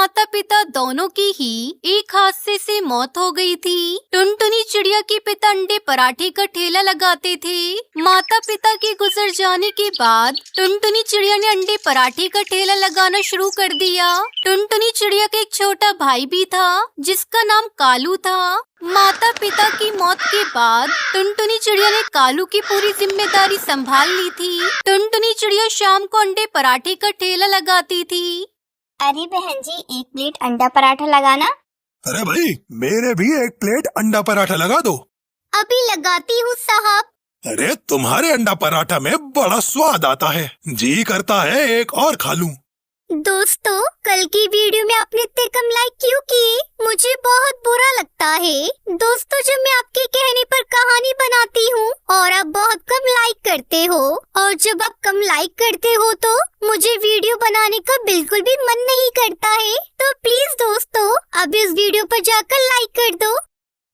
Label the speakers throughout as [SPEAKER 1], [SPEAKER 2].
[SPEAKER 1] माता पिता दोनों की ही एक हादसे से मौत हो गई थी। टुनटुनी चिड़िया के पिता अंडे पराठे का ठेला लगाते थे। माता पिता के गुजर जाने के बाद टुनटुनी चिड़िया ने अंडे पराठे का ठेला लगाना शुरू कर दिया। टुनटुनी चिड़िया का एक छोटा भाई भी था जिसका नाम कालू था। माता पिता की मौत के बाद टुनटुनी चिड़िया ने कालू की पूरी जिम्मेदारी संभाल ली थी। टुनटुनी चिड़िया शाम को अंडे पराठे का ठेला लगाती थी।
[SPEAKER 2] अरे बहन जी, एक प्लेट अंडा पराठा लगाना।
[SPEAKER 3] अरे भाई, मेरे भी एक प्लेट अंडा पराठा लगा दो।
[SPEAKER 2] अभी लगाती हूँ साहब।
[SPEAKER 3] अरे तुम्हारे अंडा पराठा में बड़ा स्वाद आता है, जी करता है एक और खा लूं।
[SPEAKER 2] दोस्तों, कल की वीडियो में आपने इतने कम लाइक क्यों किए? मुझे बहुत बुरा लगता है। दोस्तों, जब मैं आपके कहने पर कहानी बनाती हूँ और आप बहुत कम लाइक करते हो, और जब आप कम लाइक करते हो तो मुझे वीडियो बनाने का बिल्कुल भी मन नहीं करता है। तो प्लीज दोस्तों, अब इस वीडियो पर जाकर लाइक कर दो।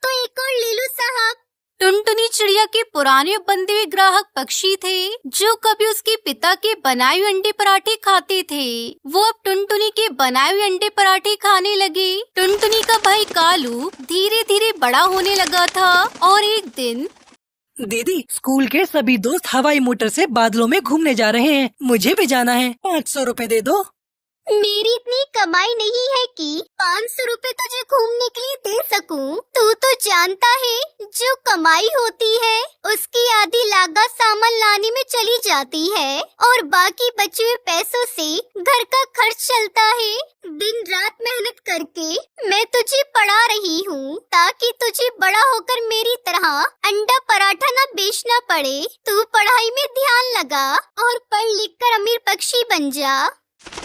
[SPEAKER 2] तो एक और ले लो साहब।
[SPEAKER 1] टुनटुनी चिड़िया के पुराने बंधे हुए ग्राहक पक्षी थे जो कभी उसके पिता के बनाए हुए अंडे पराठे खाते थे। वो अब टुनटुनी के बनाए हुए अंडे पराठे खाने लगे। टुनटुनी का भाई कालू धीरे धीरे बड़ा होने लगा था और एक दिन
[SPEAKER 4] दीदी, स्कूल के सभी दोस्त हवाई मोटर से बादलों में घूमने जा रहे हैं। मुझे भी जाना है। 500 रुपए दे दो।
[SPEAKER 2] मेरी इतनी कमाई नहीं है कि 500 रुपए तुझे घूमने के लिए दे सकूं। तू तो जानता है, जो कमाई होती है उसकी आधी लागत सामान लाने में चली जाती है और बाकी बचे हुए पैसों से घर का खर्च चलता है। दिन रात मेहनत करके मैं तुझे पढ़ा रही हूँ ताकि तुझे बड़ा होकर मेरी तरह अंडा पराठा न बेचना पड़े। तू पढ़ाई में ध्यान लगा और पढ़ लिख कर अमीर पक्षी बन जा।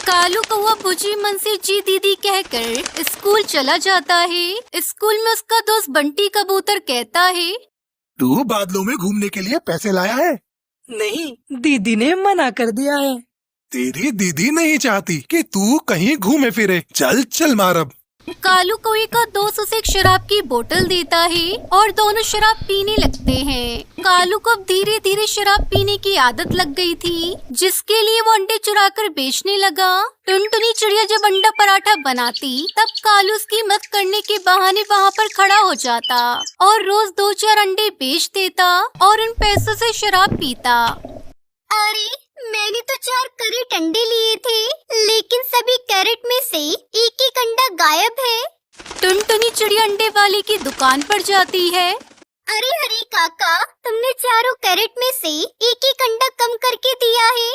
[SPEAKER 1] कालू कौवा बुझी मन से जी दीदी कहकर स्कूल चला जाता है। स्कूल में उसका दोस्त बंटी कबूतर कहता है,
[SPEAKER 3] तू बादलों में घूमने के लिए पैसे लाया है?
[SPEAKER 4] नहीं, दीदी ने मना कर दिया है।
[SPEAKER 3] तेरी दीदी नहीं चाहती कि तू कहीं घूमे फिरे। चल चल मार अब।
[SPEAKER 1] कालू कौवे का दोस्त उसे एक शराब की बोतल देता है और दोनों शराब पीने लगते हैं। कालू को अब धीरे धीरे शराब पीने की आदत लग गई थी, जिसके लिए वो अंडे चुराकर बेचने लगा। टुनटुनी चिड़िया जब अंडा पराठा बनाती तब कालू उसकी मदद करने के बहाने वहाँ पर खड़ा हो जाता और रोज 2-4 अंडे बेच देता और इन पैसों से शराब पीता।
[SPEAKER 2] अरे, मैंने तो 4 कैरेट अंडे लिए थे, लेकिन सभी कैरेट में से एक एक अंडा गायब है।
[SPEAKER 1] टुनटुनी चिड़िया अंडे वाले की दुकान पर जाती है।
[SPEAKER 2] अरे हरे काका, तुमने चारों कैरेट में से एक एक अंडा कम करके दिया है।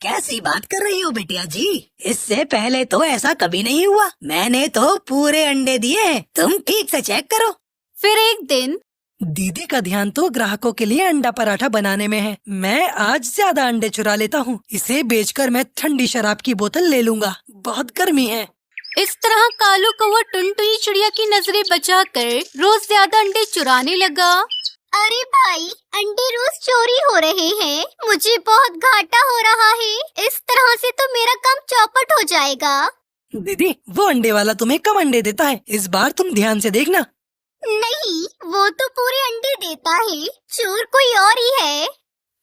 [SPEAKER 4] कैसी बात कर रही हो बिटिया जी? इससे पहले तो ऐसा कभी नहीं हुआ। मैंने तो पूरे अंडे दिए। तुम ठीक से चेक करो।
[SPEAKER 1] फिर एक दिन
[SPEAKER 4] दीदी का ध्यान तो ग्राहकों के लिए अंडा पराठा बनाने में है। मैं आज ज्यादा अंडे चुरा लेता हूँ। इसे बेचकर मैं ठंडी शराब की बोतल ले लूंगा। बहुत गर्मी है।
[SPEAKER 1] इस तरह कालू कौवा टुनटुनी चिड़िया की नजरें बचाकर रोज ज्यादा अंडे चुराने लगा।
[SPEAKER 2] अरे भाई, अंडे रोज चोरी हो रहे हैं। मुझे बहुत घाटा हो रहा है। इस तरह से तो मेरा काम चौपट हो जाएगा।
[SPEAKER 4] दीदी, वो अंडे वाला तुम्हें कम अंडे देता है। इस बार तुम ध्यान से देखना।
[SPEAKER 2] नहीं, वो तो पूरे अंडे देता है। चोर कोई और ही है।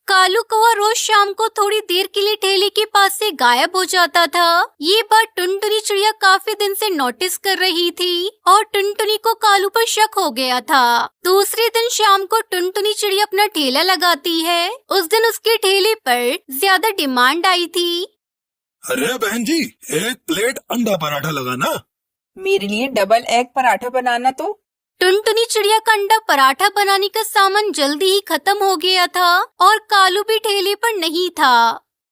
[SPEAKER 1] कालू कौवा रोज शाम को थोड़ी देर के लिए ठेले के पास से गायब हो जाता था। ये बात टुनटुनी चिड़िया काफी दिन से नोटिस कर रही थी और टुनटुनी को कालू पर शक हो गया था। दूसरे दिन शाम को टुनटुनी चिड़िया अपना ठेला लगाती है। उस दिन उसके ठेले पर ज्यादा डिमांड आई थी।
[SPEAKER 3] अरे बहन जी, एक प्लेट अंडा पराठा लगाना।
[SPEAKER 5] मेरे लिए डबल एग पराठा बनाना। तो
[SPEAKER 1] टुनटुनी चिड़िया का अंडा पराठा बनाने का सामान जल्दी ही खत्म हो गया था और कालू भी ठेले पर नहीं था।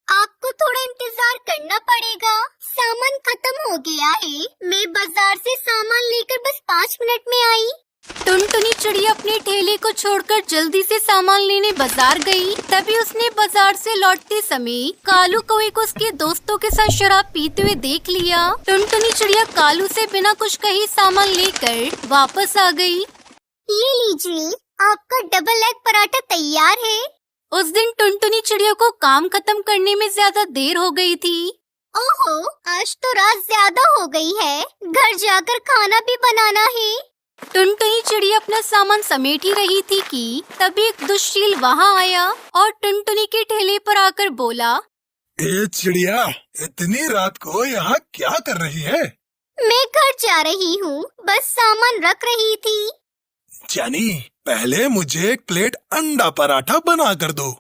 [SPEAKER 2] आपको थोड़ा इंतजार करना पड़ेगा। सामान खत्म हो गया है। मैं बाजार से सामान लेकर बस 5 मिनट में आई।
[SPEAKER 1] टुनटुनी चिड़िया अपने ठेले को छोड़कर जल्दी से सामान लेने बाजार गई। तभी उसने बाजार से लौटते समय कालू कौवे को उसके दोस्तों के साथ शराब पीते हुए देख लिया। टुनटुनी चिड़िया कालू से बिना कुछ कहे सामान लेकर वापस आ गई।
[SPEAKER 2] ये लीजिए, आपका डबल एग पराठा तैयार है।
[SPEAKER 1] उस दिन टुनटुनी चिड़िया को काम खत्म करने में ज्यादा देर हो गई थी।
[SPEAKER 2] ओहो, आज तो रात ज्यादा हो गई है। घर जाकर खाना भी बनाना है।
[SPEAKER 1] टुनटुनी चिड़िया अपना सामान समेट ही रही थी कि तभी एक दुष्शील वहाँ आया और टुनटुनी के ठेले पर आकर बोला,
[SPEAKER 3] ए चिड़िया, इतनी रात को यहाँ क्या कर रही है?
[SPEAKER 2] मैं घर जा रही हूँ, बस सामान रख रही थी।
[SPEAKER 3] जानी, पहले मुझे एक प्लेट अंडा पराठा बना कर दो।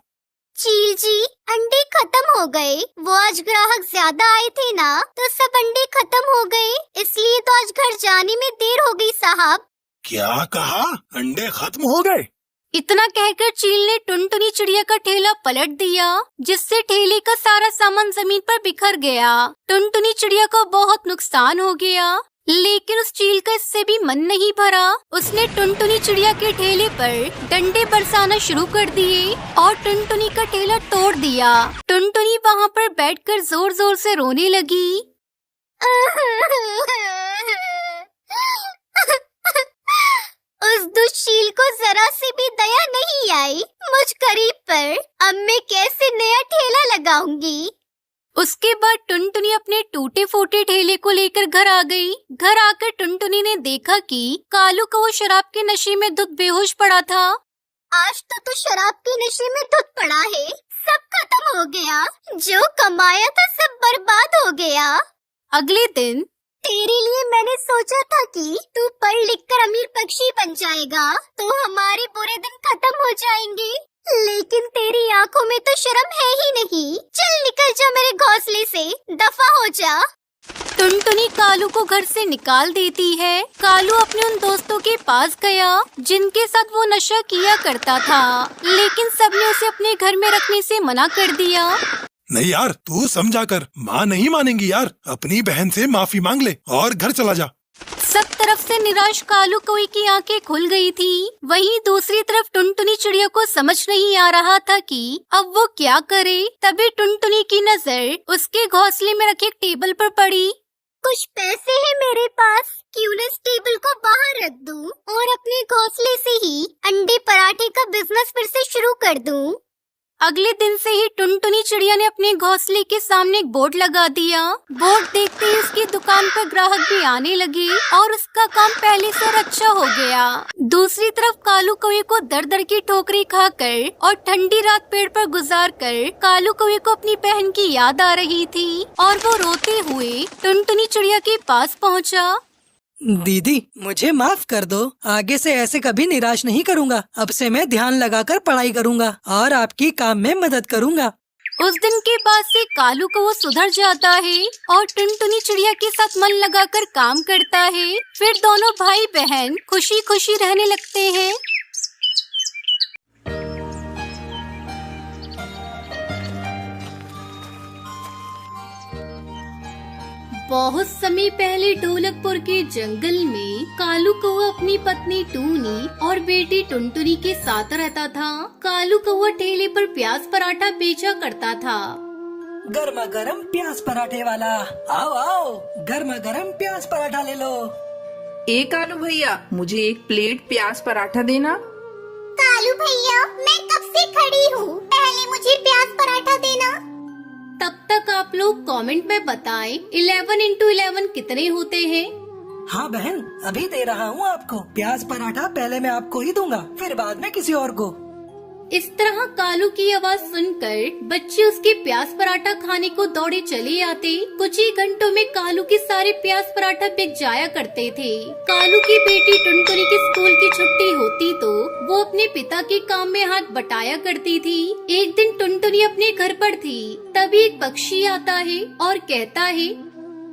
[SPEAKER 2] चील जी, अंडे खत्म हो गए। वो आज ग्राहक ज्यादा आए थे ना, तो सब अंडे खत्म हो गए, इसलिए तो आज घर जाने में देर हो गई साहब।
[SPEAKER 3] क्या कहा? अंडे खत्म हो गए?
[SPEAKER 1] इतना कहकर चील ने टुनटुनी चिड़िया का ठेला पलट दिया, जिससे ठेले का सारा सामान जमीन पर बिखर गया। टुनटुनी चिड़िया को बहुत नुकसान हो गया, लेकिन उस चील का इससे भी मन नहीं भरा। उसने टुनटुनी चिड़िया के ठेले पर डंडे बरसाना शुरू कर दिए और टुनटुनी का ठेला तोड़ दिया। टुनटुनी वहाँ पर बैठकर जोर जोर से रोने लगी।
[SPEAKER 2] उस दुष्चील को जरा सी भी दया नहीं आई मुझ गरीब पर। अब मैं कैसे नया ठेला लगाऊंगी?
[SPEAKER 1] उसके बाद टुनटुनी अपने टूटे फूटे ठेले को लेकर घर आ गई। घर आकर टुनटुनी ने देखा कि कालू को वो शराब के नशे में धुत बेहोश पड़ा था।
[SPEAKER 2] आज तो शराब के नशे में धुत पड़ा है, सब खत्म हो गया। जो कमाया था सब बर्बाद हो गया।
[SPEAKER 1] अगले दिन
[SPEAKER 2] तेरे लिए मैंने सोचा था कि तू पढ़ लिख कर अमीर पक्षी बन जाएगा, तो हमारे बुरे दिन खत्म हो जाएंगे। लेकिन तेरी आंखों में तो शर्म है ही नहीं। चल निकल जा मेरे घोंसले से, दफा हो जा।
[SPEAKER 1] टुनटुनी कालू को घर से निकाल देती है। कालू अपने उन दोस्तों के पास गया जिनके साथ वो नशा किया करता था, लेकिन सबने उसे अपने घर में रखने से मना कर दिया।
[SPEAKER 3] नहीं यार, तू समझा कर, माँ नहीं मानेंगी यार। अपनी बहन से माफी मांग ले और घर चला जा।
[SPEAKER 1] सब तरफ से निराश कालू कौवे की आंखें खुल गई थी। वहीं दूसरी तरफ टुनटुनी चिड़िया को समझ नहीं आ रहा था कि अब वो क्या करे। तभी टुनटुनी की नजर उसके घोंसले में रखे एक टेबल पर पड़ी।
[SPEAKER 2] कुछ पैसे हैं मेरे पास, क्यों न इस टेबल को बाहर रख दूं और अपने घोंसले से ही अंडे पराठे का बिजनेस फिर से शुरू कर दूं।
[SPEAKER 1] अगले दिन से ही टुनटुनी चिड़िया ने अपने घोंसले के सामने एक बोर्ड लगा दिया। बोर्ड देखते ही उसकी दुकान पर ग्राहक भी आने लगे और उसका काम पहले से और अच्छा हो गया। दूसरी तरफ कालू कौवे को दर दर की ठोकरें खाकर और ठंडी रात पेड़ पर गुजार कर कालू कौवे को अपनी बहन की याद आ रही थी और वो रोते हुए टुनटुनी चिड़िया के पास पहुँचा।
[SPEAKER 4] दीदी, मुझे माफ कर दो। आगे से ऐसे कभी निराश नहीं करूँगा। अब से मैं ध्यान लगाकर पढ़ाई करूँगा और आपकी काम में मदद करूँगा।
[SPEAKER 1] उस दिन के बाद से कालू को वो सुधर जाता है और टुनटुनी चिड़िया के साथ मन लगाकर काम करता है। फिर दोनों भाई बहन खुशी खुशी रहने लगते हैं। बहुत समय पहले ढोलकपुर के जंगल में कालू कौवा अपनी पत्नी टूनी और बेटी टुनटुनी के साथ रहता था। कालू कौवा ठेले पर प्याज पराठा बेचा करता था।
[SPEAKER 4] गर्मा गर्म प्याज पराठे वाला, आओ आओ, गर्मा गर्म प्याज पराठा ले लो।
[SPEAKER 5] कालू भैया, मुझे एक प्लेट प्याज पराठा देना।
[SPEAKER 2] कालू भैया, मैं कब से खड़ी हूँ, पहले मुझे प्याज पराठा देना।
[SPEAKER 1] तब तक आप लोग कमेंट में बताएं 11 into 11 कितने होते हैं।
[SPEAKER 4] हाँ बहन, अभी दे रहा हूँ आपको। प्याज पराठा पहले मैं आपको ही दूंगा, फिर बाद में किसी और को।
[SPEAKER 1] इस तरह कालू की आवाज सुनकर बच्चे उसके प्याज पराठा खाने को दौड़े चले आते। कुछ ही घंटों में कालू के सारे प्याज पराठा बिक जाया करते थे। कालू की बेटी टुनटुनी की स्कूल की छुट्टी होती तो वो अपने पिता के काम में हाथ बटाया करती थी। एक दिन टुनटुनी अपने घर पर थी, तभी एक पक्षी आता है और कहता है,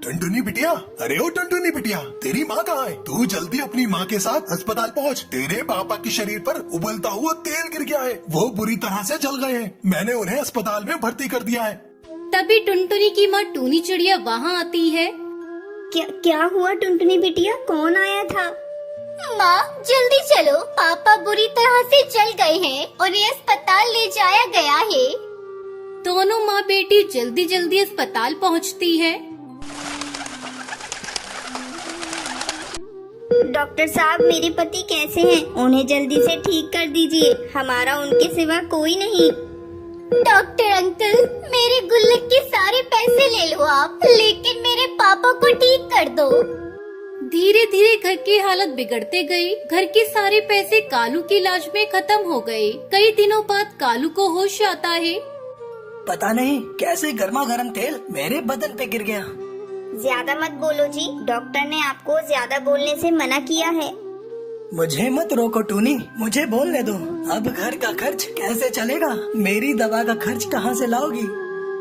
[SPEAKER 3] टुनटुनी बिटिया, अरे ओ टुनटुनी बिटिया, तेरी माँ कहाँ है? तू जल्दी अपनी माँ के साथ अस्पताल पहुँच। तेरे पापा के शरीर पर उबलता हुआ तेल गिर गया है, वो बुरी तरह से जल गए हैं। मैंने उन्हें अस्पताल में भर्ती कर दिया है।
[SPEAKER 1] तभी टुनटुनी की माँ टूनी चिड़िया वहाँ आती है।
[SPEAKER 2] क्या हुआ टुनटुनी बिटिया, कौन आया था? माँ जल्दी चलो, पापा बुरी तरह से जल गए हैं, उन्हें अस्पताल ले जाया गया है।
[SPEAKER 1] दोनों माँ बेटी जल्दी जल्दी अस्पताल पहुँचती है।
[SPEAKER 2] डॉक्टर साहब, मेरे पति कैसे हैं? उन्हें जल्दी से ठीक कर दीजिए, हमारा उनके सिवा कोई नहीं। डॉक्टर अंकल, मेरे गुल्लक के सारे पैसे ले लो आप, लेकिन मेरे पापा को ठीक कर दो।
[SPEAKER 1] धीरे धीरे घर की हालत बिगड़ते गई। घर के सारे पैसे कालू के इलाज में खत्म हो गए। कई दिनों बाद कालू को होश आता है।
[SPEAKER 4] पता नहीं कैसे गर्मा गर्म तेल मेरे बदन पे गिर गया।
[SPEAKER 2] ज्यादा मत बोलो जी, डॉक्टर ने आपको ज्यादा बोलने से मना किया है।
[SPEAKER 4] मुझे मत रोको टूनी, मुझे बोलने दो। अब घर का खर्च कैसे चलेगा? मेरी दवा का खर्च कहाँ से लाओगी?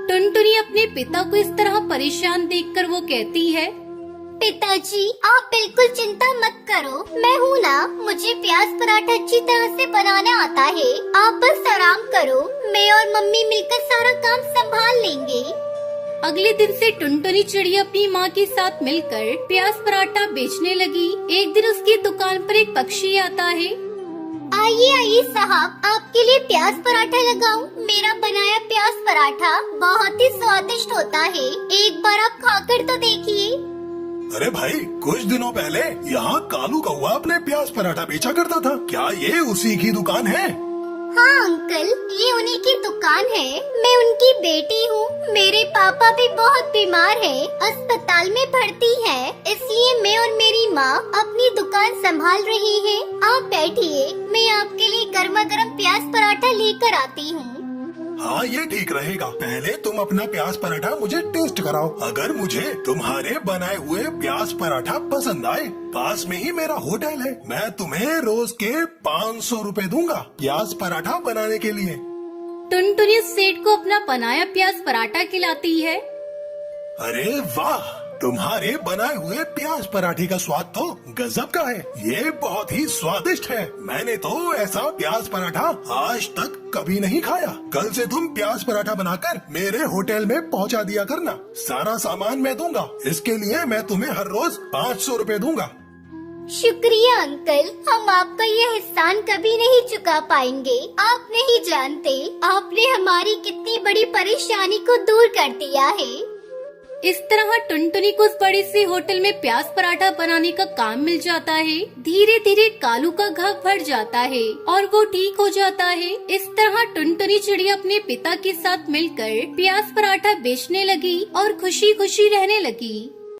[SPEAKER 1] टुनटुनी अपने पिता को इस तरह परेशान देखकर वो कहती है,
[SPEAKER 2] पिताजी आप बिल्कुल चिंता मत करो, मैं हूँ ना, मुझे प्याज पराठा अच्छी तरह से बनाना आता है। आप बस आराम करो, मैं और मम्मी मिलकर सारा काम संभाल लेंगे।
[SPEAKER 1] अगले दिन से टुनटुनी चिड़िया अपनी माँ के साथ मिलकर प्याज पराठा बेचने लगी। एक दिन उसकी दुकान पर एक पक्षी आता है।
[SPEAKER 2] आइए आइए साहब, आपके लिए प्याज पराठा लगाऊं? मेरा बनाया प्याज पराठा बहुत ही स्वादिष्ट होता है, एक बार आप खाकर तो देखिए।
[SPEAKER 3] अरे भाई, कुछ दिनों पहले यहाँ कालू कौवा अपने प्याज पराठा बेचा करता था, क्या ये उसी की दुकान है?
[SPEAKER 2] हाँ अंकल, ये उन्हीं की दुकान है, मैं उनकी बेटी हूँ। मेरे पापा भी बहुत बीमार है, अस्पताल में भर्ती है, इसलिए मैं और मेरी माँ अपनी दुकान संभाल रही है। आप बैठिए, मैं आपके लिए गर्मा गर्म प्याज पराठा लेकर आती हूँ।
[SPEAKER 3] हाँ ये ठीक रहेगा, पहले तुम अपना प्याज पराठा मुझे टेस्ट कराओ। अगर मुझे तुम्हारे बनाए हुए प्याज पराठा पसंद आए, पास में ही मेरा होटल है, मैं तुम्हें रोज के 500 रुपए दूंगा प्याज पराठा बनाने के लिए।
[SPEAKER 1] टुनटुनी सेठ को अपना बनाया प्याज पराठा खिलाती है।
[SPEAKER 3] अरे वाह, तुम्हारे बनाए हुए प्याज पराठे का स्वाद तो गजब का है, ये बहुत ही स्वादिष्ट है। मैंने तो ऐसा प्याज पराठा आज तक कभी नहीं खाया। कल से तुम प्याज पराठा बनाकर मेरे होटल में पहुंचा दिया करना, सारा सामान मैं दूंगा, इसके लिए मैं तुम्हें हर रोज 500 रुपए दूंगा।
[SPEAKER 2] शुक्रिया अंकल, हम आपका ये एहसान कभी नहीं चुका पाएंगे। आप नहीं जानते आपने हमारी कितनी बड़ी परेशानी को दूर कर दिया है।
[SPEAKER 1] इस तरह टुनटुनी को उस बड़े से होटल में प्याज पराठा बनाने का काम मिल जाता है। धीरे धीरे कालू का घाव भर जाता है और वो ठीक हो जाता है। इस तरह टुनटुनी चिड़िया अपने पिता के साथ मिलकर प्याज पराठा बेचने लगी और खुशी खुशी रहने लगी।